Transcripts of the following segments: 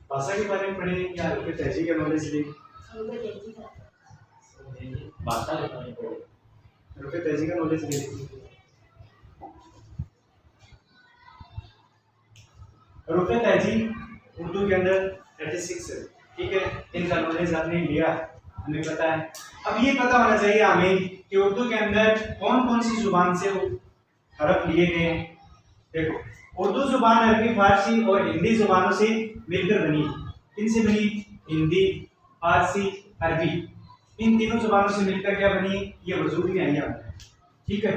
भाषा के बारे में पढ़े या हल्के तहजीब का नॉलेज ले? भाषा के बारे में पढ़े, हल्के तहजीब का नॉलेज ले। हरूफ तहजीब उर्दू के अंदर 36 है, ठीक है। इनका नॉलेज आपने लिया, हमें पता है। अब ये पता होना चाहिए हमें कि उर्दू के अंदर कौन कौन सी जुबान से हरफ लिए गए हैं। देखो, उर्दू जुबान अरबी, फारसी और हिंदी जुबानों से मिलकर बनी। किनसे बनी? हिंदी, फारसी, अरबी, इन तीनों जुबानों से मिलकर क्या बनी? ये वजूद में आई है, ठीक है।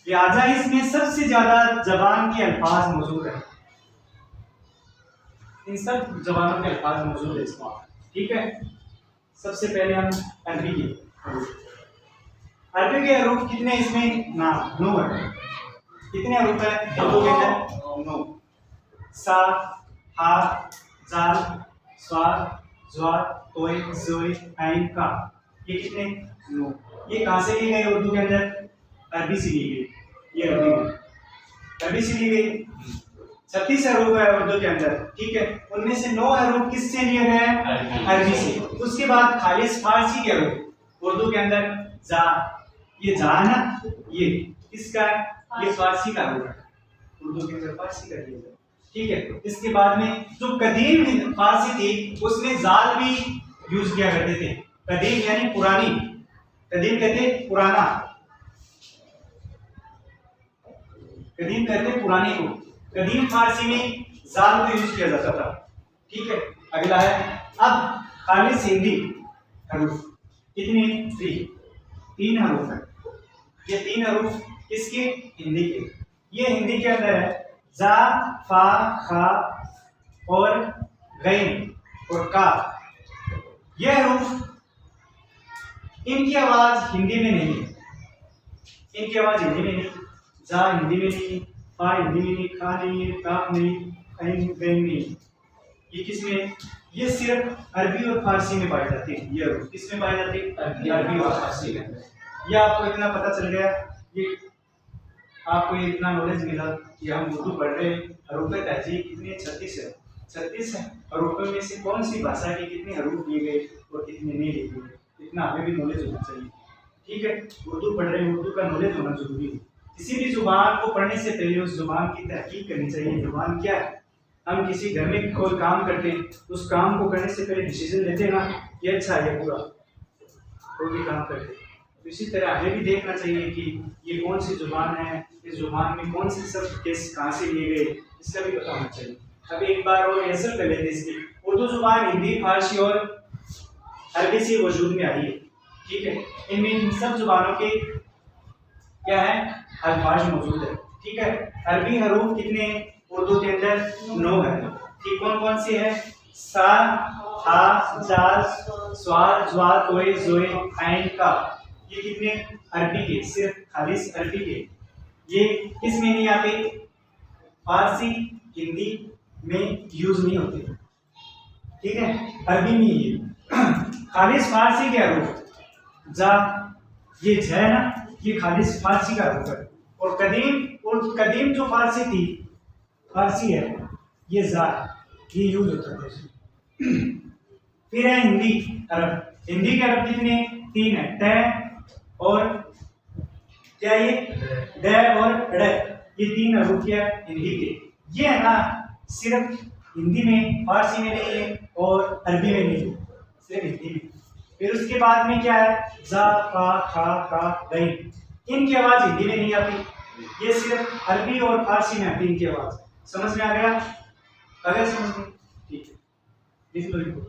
लिहाजा इसमें सबसे ज्यादा जबान के अल्फाज मौजूद है, इन सब जबानों के अल्फाज मौजूद है इसमें, ठीक है। सबसे पहले हम अरबी के हरूफ कितने इसमें? 9 है। कितने हरूफ है उर्दू के अंदर? 9। सा, हा, जाल, स्वाद, ज्वाद, तोय, जोय, आइन, का। ये कितने? 9। ये कहाँ से ली गई उर्दू के अंदर? अरबी से ली गई। ये अरबी से ली गई। 36 हरूफ है उर्दू के अंदर, ठीक है। उनमें से 9 हरूफ किससे लिए गए हैं? अरबी से। उसके बाद खालिस फारसी के हरूफ उर्दू के अंदर जा, ये जा है ना, ये किसका है? ये फारसी का हरूफ है, उर्दू के अंदर फारसी का लिया, ठीक है। इसके बाद में जो कदीम फारसी थी उसमें जाल भी यूज किया करते थे। कदीम यानी पुरानी, कदीम कहते पुराना, कदीम कहते पुरानी को। कदीम फारसी में जाल को यूज किया जाता था, ठीक है। अगला है अब खालिस हिंदी हरूफ, कितने? 3 हरूफ है। ये 3 हरूफ किसके? हिंदी के। ये हिंदी के अंदर है जा, फा, खा और गैन और का। ये हरूफ, इनकी आवाज हिंदी में नहीं है, इनकी आवाज हिंदी में नहीं। जा हिंदी में नहीं, फा हिंदी में नहीं, खा नहीं है, काफ नहीं, गैन नहीं। ये किसमें? ये सिर्फ अरबी और फारसी में पाई जाती है। ये किसमें पाई जाती है? अरबी और फारसी में। ये आपको इतना पता चल गया, ये आपको इतना नॉलेज मिला कि हम उर्दू पढ़ रहे हैं। हरूफ तहजीब कितने? 36 है। 36 है हरूफ में से कौन सी भाषा के कितने हरूफ लिए गए और कितने नहीं लिए गए, इतना हमें भी नॉलेज होना चाहिए, ठीक है। उर्दू पढ़ रहे हैं, उर्दू का नॉलेज होना जरूरी है। किसी भी जुबान को पढ़ने से पहले उस जुबान की तहकीक करनी चाहिए। जुबान क्या है? हम किसी घर में कोई काम करते हैं, उस काम को करने से पहले डिसीजन लेते हैं ना कि अच्छा है पूरा, कोई भी काम करते हैं। तो इसी तरह हमें भी देखना चाहिए कि ये कौन सी जुबान है, इस जुबान में कौन से शब्द किस कहाँ से लिए गए, इसका भी पता होना चाहिए। अभी एक बार और रिहर्सल कर लेते हैं इसकी। उर्दू जुबान हिंदी, फारसी और अरबी से वजूद में आई है, ठीक है। इनमें इन सब जुबानों के क्या है? अल्फाज मौजूद है, ठीक है। अरबी हरूफ कितने उर्दू के अंदर? 9 है, ठीक। कौन कौन से है? सा, हा, जाल, स्वाद, ज्वाद, तोय, जोय, आइन, का। ये कितने? अरबी के, सिर्फ खालिस अरबी के। ये किस में नहीं आते? फारसी, हिंदी में यूज नहीं होते, ठीक है। अरबी में ये खालिस फारसी के हरूफ जा, ये ज है ना, ये खालिस फारसी का हरूफ है। और कदीम जो फारसी थी, फारसी है, ये जा, ये यूज होता है। फिर है हिंदी अरब। हिंदी के अरब कितने? 3 है, तय और क्या, ये ड और ड़। ये 3 हरूफ क्या हिंदी के। ये है ना सिर्फ हिंदी में, फारसी में नहीं है और अरबी में नहीं है, सिर्फ हिंदी में। फिर उसके बाद में क्या है? जा, फा, खा, का, गैन। इनकी आवाज हिंदी में नहीं आती, ये सिर्फ अरबी और फारसी में आती है इनकी आवाज। समझ में आ गया? अगर समझ में, ठीक है, लिख लो।